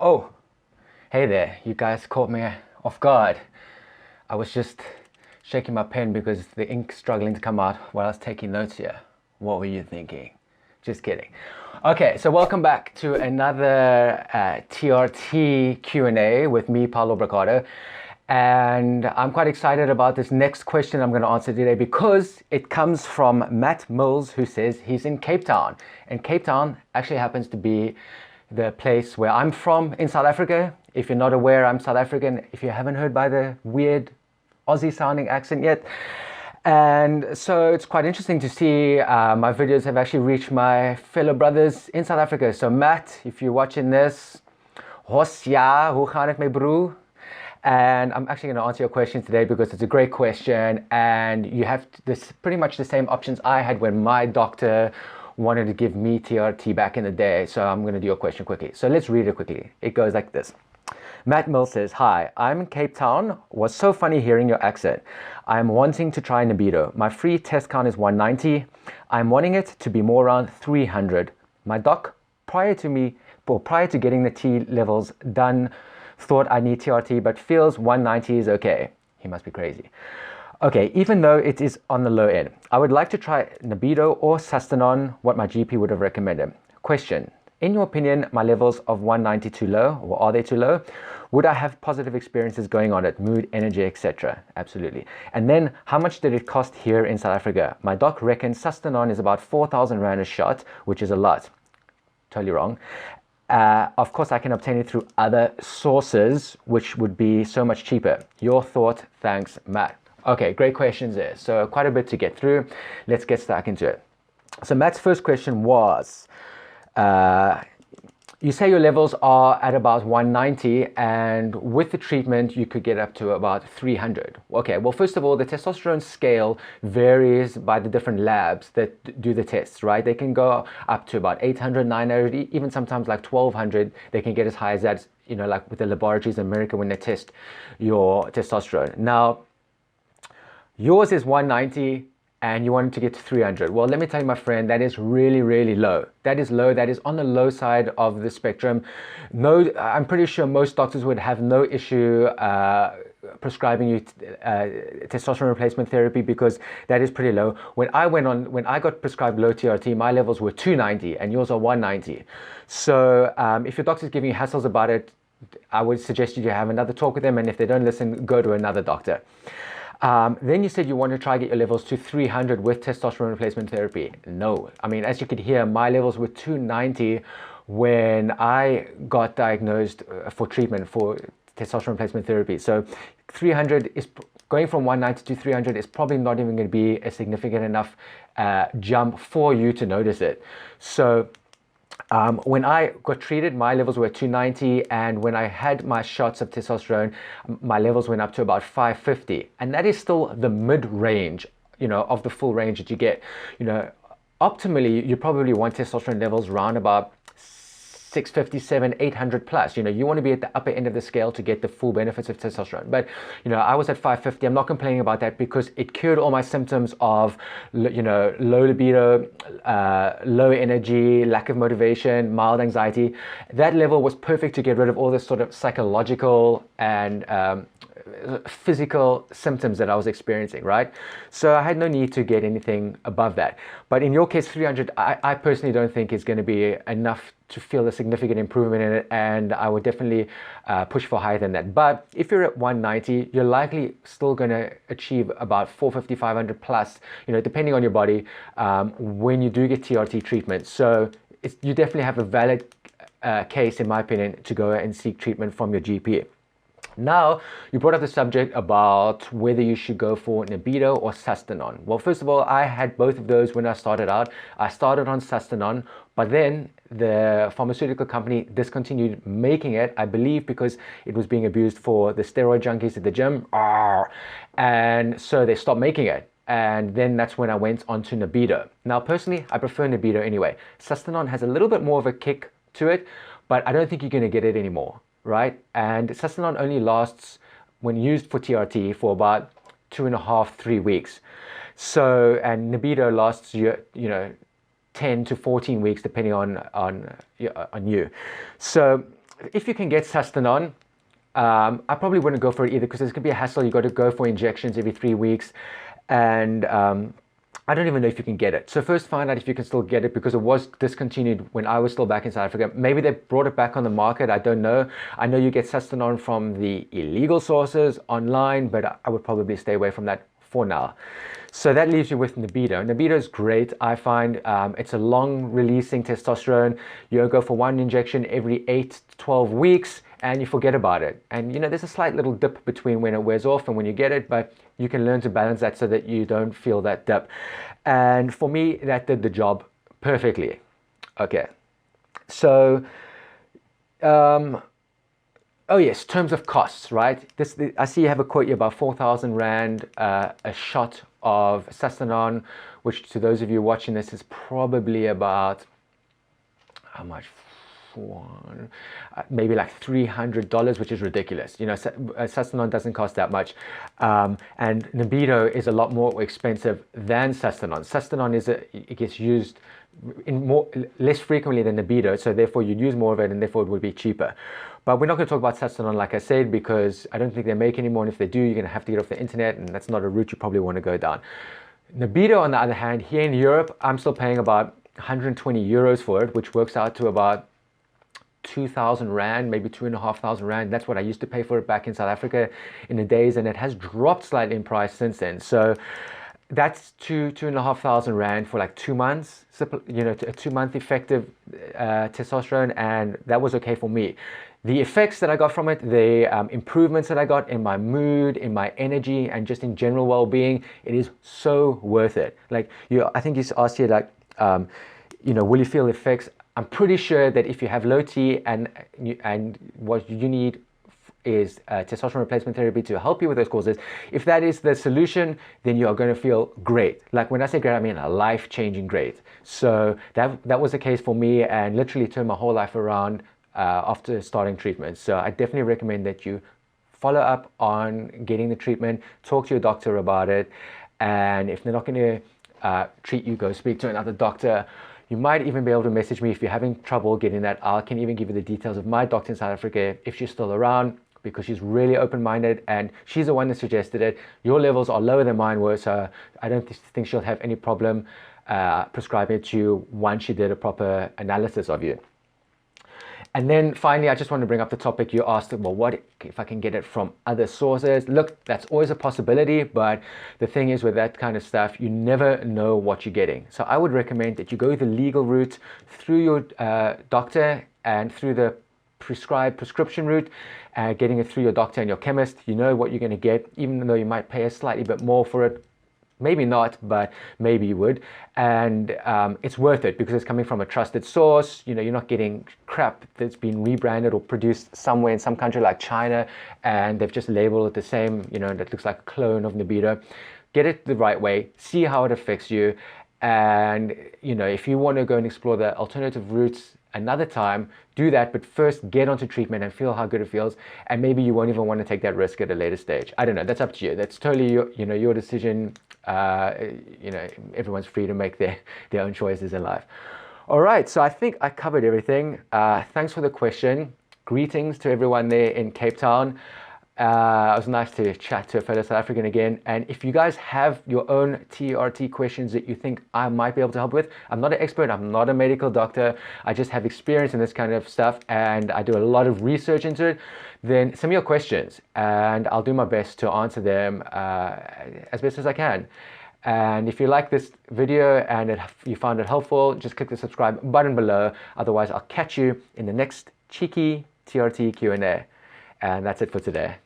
Oh, hey there. You guys caught me off guard. I was just shaking my pen because the ink's struggling to come out while I was taking notes here. What were you thinking? Just kidding. Okay, so welcome back to another TRT Q&A with me, Paulo Bracado. And I'm quite excited about this next question I'm going to answer today because it comes from Matt Mills, who says he's in Cape Town. And Cape Town actually happens to be the place where I'm from in South Africa. If you're not aware, I'm South African. If you haven't heard by the weird Aussie sounding accent yet. And so it's quite interesting to see my videos have actually reached my fellow brothers in South Africa. So Matt, if you're watching this, Hosja, hoe gaan het met broer? And I'm actually going to answer your question today because it's a great question, and you have this pretty much the same options I had when my doctor wanted to give me TRT back in the day. So I'm going to do your question quickly. So let's read it quickly. It goes like this. Matt Mill says, hi, I'm in Cape Town. Was so funny hearing your accent. I'm wanting to try Nebido. My free test count is 190. I'm wanting it to be more around 300. My doc, prior to getting the T levels done, thought I need TRT, but feels 190 is okay. He must be crazy. Okay, even though it is on the low end, I would like to try Nebido or Sustanon, what my GP would have recommended. Question, in your opinion, my levels of 190 too low, or are they too low? Would I have positive experiences going on it, mood, energy, etc.? Absolutely. And then, how much did it cost here in South Africa? My doc reckons Sustanon is about 4,000 Rand a shot, which is a lot. Totally wrong. Of course, I can obtain it through other sources, which would be so much cheaper. Your thought? Thanks, Matt. Okay, great questions there. So quite a bit to get through. Let's get stuck into it. So Matt's first question was, you say your levels are at about 190, and with the treatment, you could get up to about 300. Okay, well, first of all, the testosterone scale varies by the different labs that do the tests, right? They can go up to about 800, 900, even sometimes like 1200. They can get as high as that, you know, like with the laboratories in America when they test your testosterone. Now, yours is 190 and you want to get to 300. Well, let me tell you, my friend, that is really, really low. That is low. That is on the low side of the spectrum. No, I'm pretty sure most doctors would have no issue prescribing you testosterone replacement therapy because that is pretty low. When I got prescribed low TRT, my levels were 290 and yours are 190. So if your doctor's giving you hassles about it, I would suggest you to have another talk with them, and if they don't listen, go to another doctor. Then you said you want to try get your levels to 300 with testosterone replacement therapy. No, I mean, as you could hear, my levels were 290 when I got diagnosed for treatment for testosterone replacement therapy. So 300 is going from 190 to 300 is probably not even going to be a significant enough jump for you to notice it. So when I got treated, my levels were 290, and when I had my shots of testosterone, my levels went up to about 550, and that is still the mid-range, you know, of the full range that you get. You know, optimally, you probably want testosterone levels around about 657, 800 plus. You know, you want to be at the upper end of the scale to get the full benefits of testosterone. But, you know, I was at 550. I'm not complaining about that because it cured all my symptoms of, you know, low libido, low energy, lack of motivation, mild anxiety. That level was perfect to get rid of all this sort of psychological and physical symptoms that I was experiencing, right? So I had no need to get anything above that. But in your case, 300, I personally don't think is going to be enough to feel a significant improvement in it, and I would definitely push for higher than that. But if you're at 190, you're likely still going to achieve about 450, 500 plus, you know, depending on your body, when you do get TRT treatment. So you definitely have a valid case, in my opinion, to go and seek treatment from your GP. Now, you brought up the subject about whether you should go for Nebido or Sustanon. Well, first of all, I had both of those when I started out. I started on Sustanon, but then the pharmaceutical company discontinued making it, I believe, because it was being abused for the steroid junkies at the gym. And so they stopped making it. And then that's when I went on to Nebido. Now, personally, I prefer Nebido anyway. Sustanon has a little bit more of a kick to it, but I don't think you're going to get it anymore. Right? And Sustanon only lasts, when used for TRT, for about 2.5, 3 weeks. So, and Nebido lasts you know, 10 to 14 weeks, depending on you. So if you can get Sustanon, I probably wouldn't go for it either because it's going to be a hassle. You got to go for injections every 3 weeks, and I don't even know if you can get it. So first find out if you can still get it, because it was discontinued when I was still back in South Africa. Maybe they brought it back on the market. I don't know. I know you get Sustanon from the illegal sources online, but I would probably stay away from that for now. So that leaves you with Nebido. Nebido is great. I find it's a long-releasing testosterone. You go for one injection every 8 to 12 weeks, and you forget about it. And there's a slight little dip between when it wears off and when you get it, but you can learn to balance that so that you don't feel that dip. And for me, that did the job perfectly. Okay, so oh yes, terms of costs, right? I see you have a quote here about 4,000 Rand a shot of Sustanon, which to those of you watching this is probably about, how much? Maybe like $300, which is ridiculous. Sustanon doesn't cost that much, and Nebido is a lot more expensive than Sustanon. Sustanon it gets used less frequently than Nebido, so therefore you'd use more of it, and therefore it would be cheaper. But we're not going to talk about Sustanon, like I said, because I don't think they make any more, and if they do, you're going to have to get off the internet, and that's not a route you probably want to go down. Nebido, on the other hand, here in Europe, I'm still paying about 120 euros for it, which works out to about 2,000 Rand, maybe 2,500 Rand. That's what I used to pay for it back in South Africa in the days, and it has dropped slightly in price since then. So that's 2,500 Rand for like 2 months, a 2-month effective testosterone, and that was okay for me. The effects that I got from it, the improvements that I got in my mood, in my energy, and just in general well-being, it is so worth it. Like, I think you asked here, like, will you feel effects? I'm pretty sure that if you have low T and what you need is testosterone replacement therapy to help you with those causes, if that is the solution, then you are going to feel great. Like, when I say great, I mean a life-changing great. So that was the case for me, and literally turned my whole life around after starting treatment. So I definitely recommend that you follow up on getting the treatment, talk to your doctor about it, and if they're not going to treat you, go speak to another doctor. You might even be able to message me if you're having trouble getting that. I can even give you the details of my doctor in South Africa if she's still around, because she's really open-minded and she's the one that suggested it. Your levels are lower than mine were, so I don't think she'll have any problem prescribing it to you once she did a proper analysis of you. And then finally, I just want to bring up the topic you asked, well, what if I can get it from other sources? Look, that's always a possibility, but the thing is with that kind of stuff, you never know what you're getting. So I would recommend that you go the legal route through your doctor and through the prescription route, getting it through your doctor and your chemist. You know what you're going to get, even though you might pay a slightly bit more for it. Maybe not, but maybe you would. And it's worth it because it's coming from a trusted source. You're not getting crap that's been rebranded or produced somewhere in some country like China, and they've just labeled it the same, that looks like a clone of Nebido. Get it the right way, see how it affects you. And, if you want to go and explore the alternative routes another time, do that, but first get onto treatment and feel how good it feels, and maybe you won't even want to take that risk at a later stage. I don't know, that's up to you. That's totally your decision. Everyone's free to make their own choices in life. All right, so I think I covered everything. Thanks for the question. Greetings to everyone there in Cape Town. It was nice to chat to a fellow South African again. And if you guys have your own TRT questions that you think I might be able to help with, I'm not an expert, I'm not a medical doctor, I just have experience in this kind of stuff and I do a lot of research into it, then send me your questions and I'll do my best to answer them as best as I can. And if you like this video and you found it helpful, just click the subscribe button below. Otherwise, I'll catch you in the next cheeky TRT Q&A. And that's it for today.